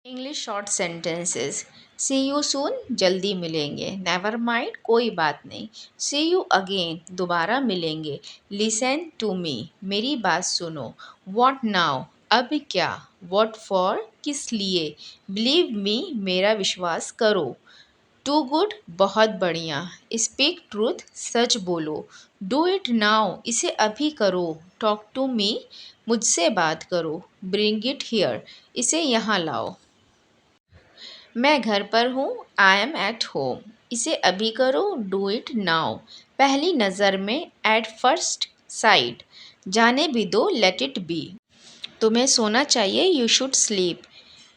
English short sentences. See you soon, जल्दी मिलेंगे। Never mind, कोई बात नहीं। सी यू अगेन, दोबारा मिलेंगे। लिसन टू मी, मेरी बात सुनो। वॉट नाउ, अब क्या। वॉट फॉर, किस लिए। बिलीव मी, मेरा विश्वास करो। टू गुड, बहुत बढ़िया। स्पीक ट्रूथ, सच बोलो। डू इट नाउ, इसे अभी करो। टॉक टू मी, मुझसे बात करो। ब्रिंग इट हियर, इसे यहाँ लाओ। मैं घर पर हूँ, आई एम एट होम। इसे अभी करो, डू इट नाउ। पहली नज़र में, एट फर्स्ट साइट। जाने भी दो, लेट इट बी। तुम्हें सोना चाहिए, यू शुड स्लीप।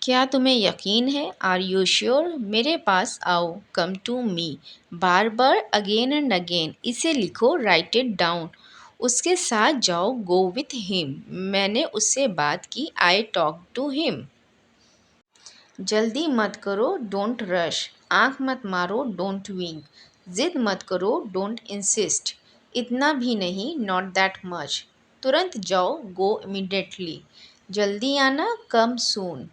क्या तुम्हें यकीन है, आर यू श्योर। मेरे पास आओ, कम टू मी। बार बार, अगेन एंड अगेन। इसे लिखो, राइट इट डाउन। उसके साथ जाओ, गो विथ हिम। मैंने उससे बात की, आई टॉक टू हिम। जल्दी मत करो, डोंट रश। आंख मत मारो, डोंट विंक। जिद मत करो, डोंट इंसिस्ट। इतना भी नहीं, नॉट दैट मच। तुरंत जाओ, गो इमीडिएटली। जल्दी आना, कम सून।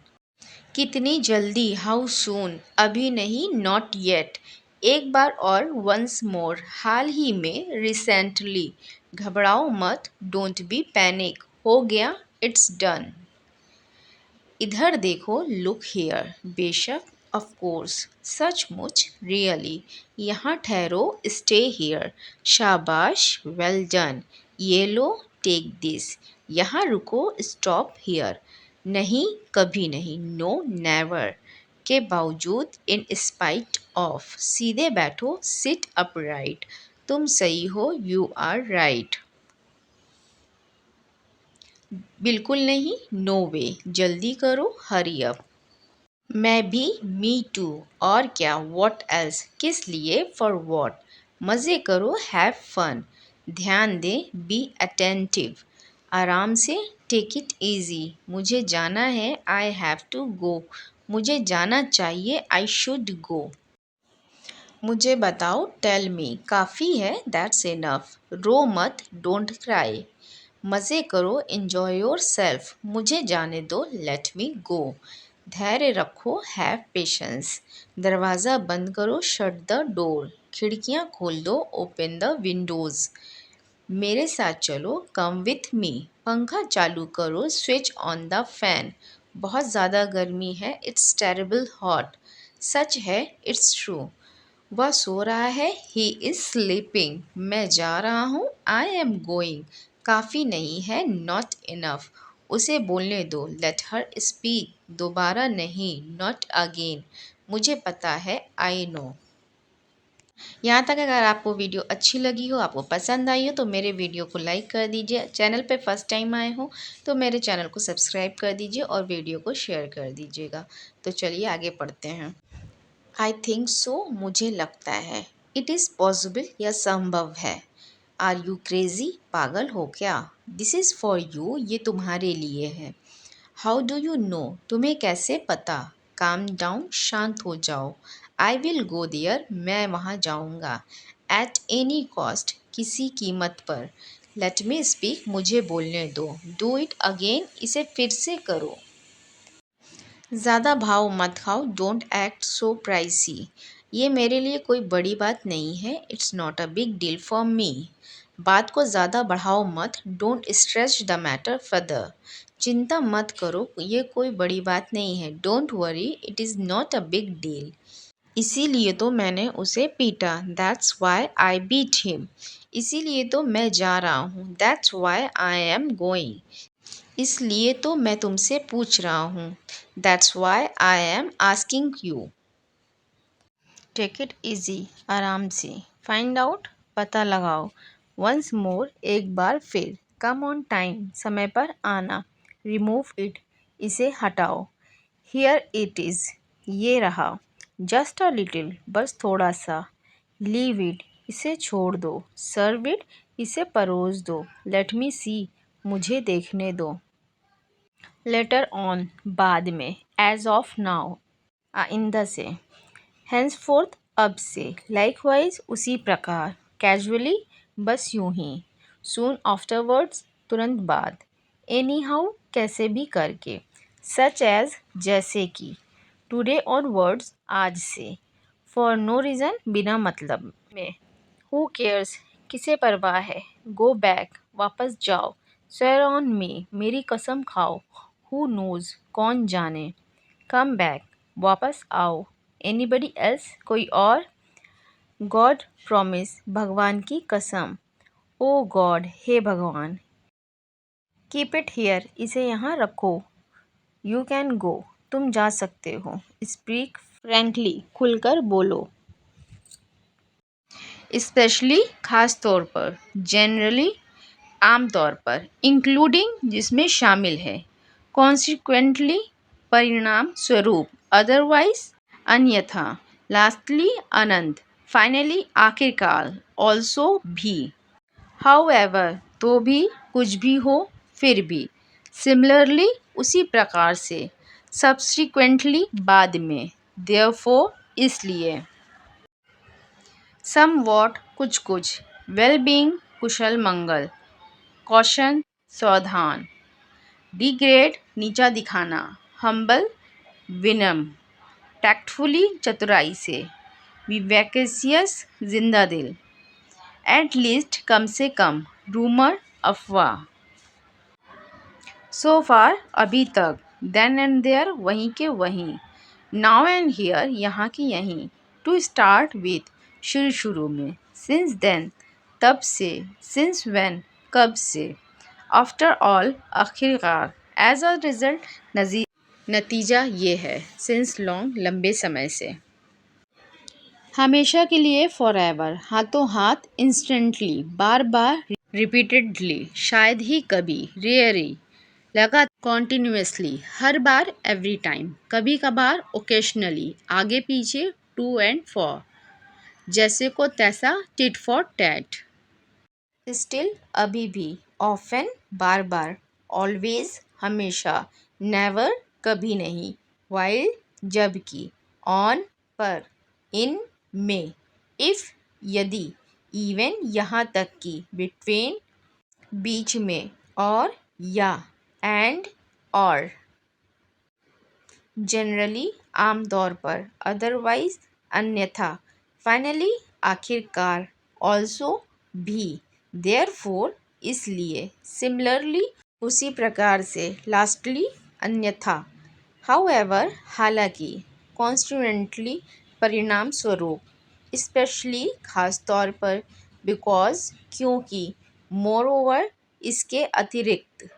कितनी जल्दी, हाउ सून। अभी नहीं, नॉट येट। एक बार और, वंस मोर। हाल ही में, रिसेंटली। घबराओ मत, डोंट बी पैनिक। हो गया, इट्स डन। इधर देखो, लुक हियर। बेशक, ऑफ कोर्स। सचमुच, रियली। यहाँ ठहरो, स्टे हियर। शाबाश, वेल डन। ये लो, टेक दिस। यहाँ रुको, स्टॉप हियर। नहीं, कभी नहीं, नो नेवर। के बावजूद, इन स्पाइट ऑफ। सीधे बैठो, सिट अपराइट। तुम सही हो, यू आर राइट। बिल्कुल नहीं, नो वे। जल्दी करो, हरी अप। मैं भी, मी टू। और क्या, व्हाट एल्स, किस लिए, फॉर व्हाट। मज़े करो, हैव फन। ध्यान दे, बी अटेंटिव। आराम से, टेक इट इजी। मुझे जाना है, आई हैव टू गो। मुझे जाना चाहिए, आई शुड गो। मुझे बताओ, टेल मी। काफ़ी है, दैट्स इनफ। रो मत, डोंट क्राई। मज़े करो, एन्जॉय योर सेल्फ। मुझे जाने दो, लेट मी गो। धैर्य रखो, हैव पेशेंस। दरवाज़ा बंद करो, शट द डोर। खिड़कियाँ खोल दो, ओपन द विंडोज़। मेरे साथ चलो, कम विथ मी। पंखा चालू करो, स्विच ऑन द फैन। बहुत ज़्यादा गर्मी है, इट्स टेरेबल हॉट। सच है, इट्स ट्रू। वह सो रहा है, ही इज़ स्लीपिंग। मैं जा रहा हूँ, आई एम गोइंग। काफ़ी नहीं है, नॉट इनफ। उसे बोलने दो, लेट हर स्पीक। दोबारा नहीं, नॉट अगेन। मुझे पता है, आई नो। यहाँ तक अगर आपको वीडियो अच्छी लगी हो, आपको पसंद आई हो, तो मेरे वीडियो को लाइक कर दीजिए। चैनल पे फर्स्ट टाइम आए हो तो मेरे चैनल को सब्सक्राइब कर दीजिए और वीडियो को शेयर कर दीजिएगा। तो चलिए आगे पढ़ते हैं। आई थिंक सो, मुझे लगता है। इट इज़ पॉसिबल, यह संभव है। आर यू क्रेज़ी, पागल हो क्या। दिस इज़ फॉर यू, ये तुम्हारे लिए है। हाउ डू यू नो, तुम्हें कैसे पता। काम डाउन, शांत हो जाओ। आई विल गो देयर, मैं वहाँ जाऊँगा। एट एनी कॉस्ट, किसी कीमत पर। लेट मी स्पीक, मुझे बोलने दो। डू इट अगेन, इसे फिर से करो। ज़्यादा भाव मत खाओ, डोंट एक्ट सो प्राइसी। ये मेरे लिए कोई बड़ी बात नहीं है, it's not a big deal for me. बात को ज़्यादा बढ़ाओ मत, don't stretch the matter further. चिंता मत करो, ये कोई बड़ी बात नहीं है, don't worry, it is not a big deal. इसीलिए तो मैंने उसे पीटा, that's why I beat him. इसीलिए तो मैं जा रहा हूँ, that's why I am going. इसलिए तो मैं तुमसे पूछ रहा हूँ, that's why I am asking you. Take it easy, आराम से। फाइंड आउट, पता लगाओ। वंस मोर, एक बार फिर। कम ऑन टाइम, समय पर आना। रिमूव इट, इसे हटाओ। हियर इट इज़, ये रहा। जस्ट अ लिटिल, बस थोड़ा सा। लीव इट, इसे छोड़ दो। सर्व इट, इसे परोस दो। लेट मी सी, मुझे देखने दो। लेटर ऑन, बाद में। एज ऑफ नाउ, आइंदा से। हैंसफोर्थ, अब से। लाइकवाइज, उसी प्रकार। कैजुअली, बस यूं ही। सून आफ्टरवर्ड्स, तुरंत बाद। एनी हाउ, कैसे भी करके। सच एज जैसे कि, टुडे ऑनवर्ड्स आज से, फॉर नो रीज़न बिना मतलब में, हु केयर्स किसे परवाह है, गो बैक वापस जाओ, स्वेयर ऑन मी मेरी कसम खाओ, हु नोज कौन जाने, कम बैक वापस आओ, एनीबडी एल्स कोई और, गॉड प्रॉमिस भगवान की कसम, ओ गॉड हे भगवान, कीप इट हियर इसे यहाँ रखो, यू कैन गो तुम जा सकते हो, स्पीक फ्रैंकली खुलकर बोलो, स्पेशली खास तौर पर, जनरली आमतौर पर, इंक्लूडिंग जिसमें शामिल है, कॉन्सिक्वेंटली परिणाम स्वरूप, अदरवाइज अन्यथा, लास्टली अनंत, फाइनली आखिरकार, ऑल्सो भी, हाउएवर तो भी, कुछ भी हो, फिर भी, सिमिलरली उसी प्रकार से, सब्सिक्वेंटली बाद में, देयरफॉर इसलिए, समवॉट कुछ कुछ, वेल बीइंग कुशल मंगल, कॉशन सावधान, डिग्रेड नीचा दिखाना, हम्बल विनम्र, टैक्टफुली चतुराई से, विवैकेशियस जिंदा दिल, एट लीस्ट कम से कम, रूमर अफवाह, सो फार अभी तक, देन एंड देयर वहीं के वहीं, नाउ एंड हियर यहाँ की यहीं, टू स्टार्ट विथ शुरू शुरू में, सिंस देन तब से, सिंस व्हेन कब से, आफ्टर ऑल आखिरकार, एज अ रिजल्ट नतीजा ये है, सिंस लॉन्ग लंबे समय से, हमेशा के लिए फॉर एवर हाथों हाथ, इंस्टेंटली बार बार, रिपीटेडली शायद ही कभी, रेयरी लगा, कॉन्टिन्यूसली हर बार, एवरी टाइम कभी कभार, ओकेशनली आगे पीछे, टू एंड फॉर जैसे को तैसा, टिट फॉर टैट, स्टिल अभी भी, ऑफन बार बार, ऑलवेज हमेशा, नेवर कभी नहीं, वाइल जबकि, ऑन पर, इन में, इफ यदि, इवन यहाँ तक कि, बिटवीन बीच में, और या, एंड और, जनरली आमतौर पर, अदरवाइज अन्यथा, फाइनली आखिरकार, ऑल्सो भी, देयरफॉर इसलिए, सिमिलरली उसी प्रकार से, लास्टली अन्यथा, हाउएवर हालांकि, कॉन्स्टिट्यूएंटली परिणाम स्वरूप, स्पेशली खास तौर पर, बिकॉज क्योंकि, मोरओवर इसके अतिरिक्त,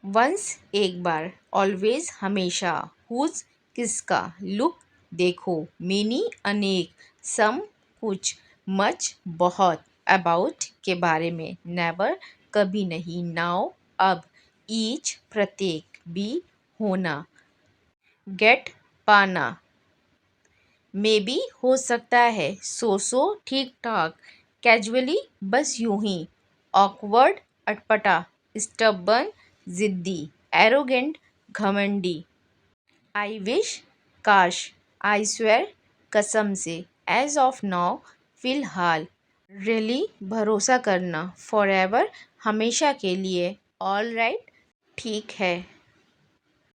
वंस एक बार, ऑलवेज हमेशा, हुज किसका, लुक देखो, मेनी अनेक, सम कुछ, मच बहुत, अबाउट के बारे में, नेवर कभी नहीं, नाउ अब, ईच प्रत्येक, बी होना, गेट पाना, मे बी हो सकता है, सो ठीक ठाक, कैजुअली बस यूं ही, ऑकवर्ड अटपटा, स्टबर्न जिद्दी, एरोगेंट घमंडी, आई विश काश, आई स्वेयर कसम से, एज ऑफ नाउ फिलहाल, रियली भरोसा करना, फॉरएवर हमेशा के लिए, ऑल राइट ठीक है,